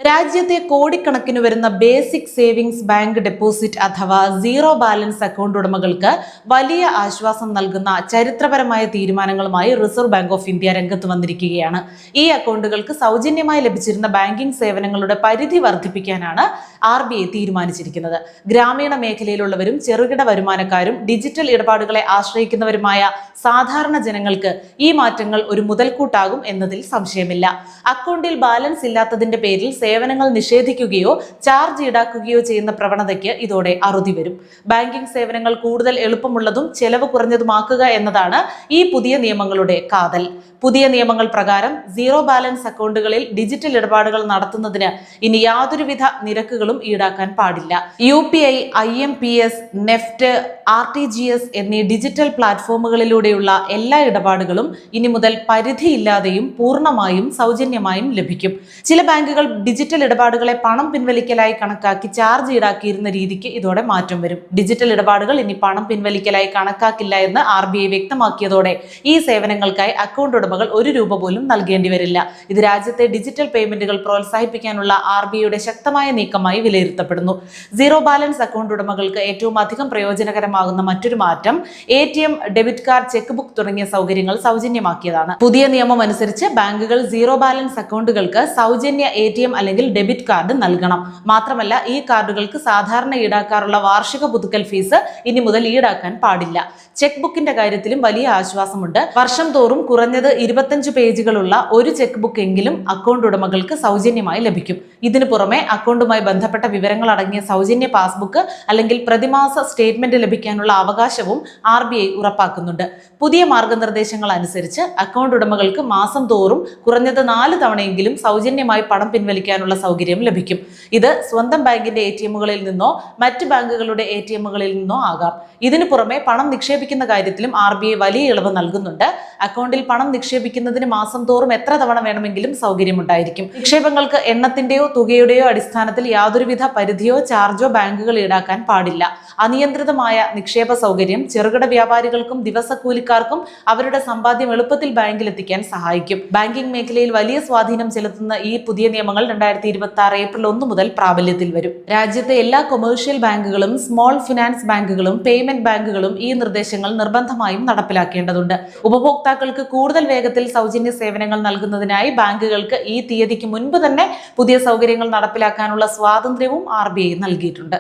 രാജ്യത്തെ കോടിക്കണക്കിന് വരുന്ന ബേസിക് സേവിങ്സ് ബാങ്ക് ഡെപ്പോസിറ്റ് അഥവാ സീറോ ബാലൻസ് അക്കൗണ്ട് ഉടമകൾക്ക് വലിയ ആശ്വാസം നൽകുന്ന ചരിത്രപരമായ തീരുമാനങ്ങളുമായി റിസർവ് ബാങ്ക് ഓഫ് ഇന്ത്യ രംഗത്ത് വന്നിരിക്കുകയാണ്. ഈ അക്കൗണ്ടുകൾക്ക് സൗജന്യമായി ലഭിച്ചിരുന്ന ബാങ്കിംഗ് സേവനങ്ങളുടെ പരിധി വർദ്ധിപ്പിക്കാനാണ് RBI തീരുമാനിച്ചിരിക്കുന്നത്. ഗ്രാമീണ മേഖലയിലുള്ളവരും ചെറുകിട വരുമാനക്കാരും ഡിജിറ്റൽ ഇടപാടുകളെ ആശ്രയിക്കുന്നവരുമായ സാധാരണ ജനങ്ങൾക്ക് ഈ മാറ്റങ്ങൾ ഒരു മുതൽക്കൂട്ടാകും എന്നതിൽ സംശയമില്ല. അക്കൗണ്ടിൽ ബാലൻസ് ഇല്ലാത്തതിന്റെ പേരിൽ സേവനങ്ങൾ നിഷേധിക്കുകയോ ചാർജ് ഈടാക്കുകയോ ചെയ്യുന്ന പ്രവണതയ്ക്ക് ഇതോടെ അറുതി വരും. ബാങ്കിംഗ് സേവനങ്ങൾ കൂടുതൽ എളുപ്പമുള്ളതും ചെലവ് കുറഞ്ഞതുമാക്കുക എന്നതാണ് ഈ പുതിയ നിയമങ്ങളുടെ കാതൽ. പുതിയ നിയമങ്ങൾ പ്രകാരം സീറോ ബാലൻസ് അക്കൗണ്ടുകളിൽ ഡിജിറ്റൽ ഇടപാടുകൾ നടത്തുന്നതിന് ഇനി യാതൊരുവിധ നിരക്കുകളും ഈടാക്കാൻ പാടില്ല. UPI, IMPS, നെഫ്റ്റ്, RTGS എന്നീ ഡിജിറ്റൽ പ്ലാറ്റ്ഫോമുകളിലൂടെയുള്ള എല്ലാ ഇടപാടുകളും ഇനി മുതൽ പരിധിയില്ലാതെയും പൂർണ്ണമായും സൗജന്യമായും ലഭിക്കും. ചില ബാങ്കുകൾ ഡിജിറ്റൽ ഇടപാടുകളെ പണം പിൻവലിക്കലായി കണക്കാക്കി ചാർജ് ഈടാക്കിയിരുന്ന രീതിക്ക് ഇതോടെ മാറ്റം വരും. ഡിജിറ്റൽ ഇടപാടുകൾ ഇനി പണം പിൻവലിക്കലായി കണക്കാക്കില്ല എന്ന് RBI വ്യക്തമാക്കിയതോടെ ഈ സേവനങ്ങൾക്കായി അക്കൗണ്ട് ഉടമകൾ ₹1 പോലും നൽകേണ്ടി വരില്ല. ഇത് രാജ്യത്തെ ഡിജിറ്റൽ പേയ്മെന്റുകൾ പ്രോത്സാഹിപ്പിക്കാനുള്ള RBIയുടെ ശക്തമായ നീക്കമായി വിലയിരുത്തപ്പെടുന്നു. സീറോ ബാലൻസ് അക്കൗണ്ട് ഉടമകൾക്ക് ഏറ്റവും അധികം പ്രയോജനകരമാകുന്ന മറ്റൊരു മാറ്റം ATM, debit card, check book തുടങ്ങിയ സൗകര്യങ്ങൾ സൗജന്യമാക്കിയതാണ്. പുതിയ നിയമം അനുസരിച്ച് ബാങ്കുകൾ സീറോ ബാലൻസ് അക്കൗണ്ടുകൾക്ക് സൗജന്യ ATM അല്ലെങ്കിൽ ഡെബിറ്റ് കാർഡ് നൽകണം. മാത്രമല്ല, ഈ കാർഡുകൾക്ക് സാധാരണ ഈടാക്കാറുള്ള വാർഷിക പുതുക്കൽ ഫീസ് ഇനി മുതൽ ഈടാക്കാൻ പാടില്ല. ചെക്ക് ബുക്കിന്റെ കാര്യത്തിലും വലിയ ആശ്വാസമുണ്ട്. വർഷം തോറും കുറഞ്ഞത് 25 പേജുകളുള്ള ഒരു ചെക്ക് ബുക്ക് എങ്കിലും അക്കൗണ്ട് ഉടമകൾക്ക് സൗജന്യമായി ലഭിക്കും. ഇതിനു പുറമെ അക്കൗണ്ടുമായി ബന്ധപ്പെട്ട വിവരങ്ങൾ അടങ്ങിയ സൗജന്യ പാസ്ബുക്ക് അല്ലെങ്കിൽ പ്രതിമാസ സ്റ്റേറ്റ്മെന്റ് ലഭിക്കാനുള്ള അവകാശവും RBI ഉറപ്പാക്കുന്നുണ്ട്. പുതിയ മാർഗനിർദ്ദേശങ്ങൾ അനുസരിച്ച് അക്കൗണ്ട് ഉടമകൾക്ക് മാസം തോറും കുറഞ്ഞത് 4 തവണയെങ്കിലും സൗജന്യമായി പണം പിൻവലിക്കാനുള്ള സൗകര്യം ലഭിക്കും. ഇത് സ്വന്തം ബാങ്കിന്റെ ATMകളിൽ നിന്നോ മറ്റ് ബാങ്കുകളുടെ ATMകളിൽ നിന്നോ ആകാം. ഇതിനു പുറമെ പണം നിക്ഷേപിക്കുന്ന കാര്യത്തിലും RBI വലിയ ഇളവ് നൽകുന്നുണ്ട്. അക്കൗണ്ടിൽ പണം നിക്ഷേപിക്കുന്നതിന് മാസം തോറും എത്ര തവണ വേണമെങ്കിലും സൗകര്യമുണ്ടായിരിക്കും. നിക്ഷേപങ്ങൾക്ക് എണ്ണത്തിന്റെയോ തുകയുടെയോ അടിസ്ഥാനത്തിൽ യാതൊരുവിധ പരിധിയോ ചാർജോ ബാങ്കുകൾ ഈടാക്കാൻ പാടില്ല. അനിയന്ത്രിതമായ നിക്ഷേപ സൗകര്യം ചെറുകിട വ്യാപാരികൾക്കും ദിവസക്കൂലിക്കാർക്കും അവരുടെ സമ്പാദ്യം എളുപ്പത്തിൽ ബാങ്കിൽ എത്തിക്കാൻ സഹായിക്കും. ബാങ്കിംഗ് മേഖലയിൽ വലിയ സ്വാധീനം ചെലുത്തുന്ന ഈ പുതിയ നിയമങ്ങൾ 2026 ഏപ്രിൽ 1 മുതൽ പ്രാബല്യത്തിൽ വരും. രാജ്യത്തെ എല്ലാ കൊമേഴ്ഷ്യൽ ബാങ്കുകളും സ്മോൾ ഫിനാൻസ് ബാങ്കുകളും പേയ്മെന്റ് ബാങ്കുകളും ഈ നിർദ്ദേശങ്ങൾ നിർബന്ധമായും നടപ്പിലാക്കേണ്ടതുണ്ട്. ഉപഭോക്താക്കൾക്ക് കൂടുതൽ വേഗത്തിൽ സൗജന്യ സേവനങ്ങൾ നൽകുന്നതിനായി ബാങ്കുകൾക്ക് ഈ തീയതിക്ക് മുൻപ് തന്നെ പുതിയ സൗകര്യങ്ങൾ നടപ്പിലാക്കാനുള്ള സ്വാതന്ത്ര്യവും RBI നൽകിയിട്ടുണ്ട്.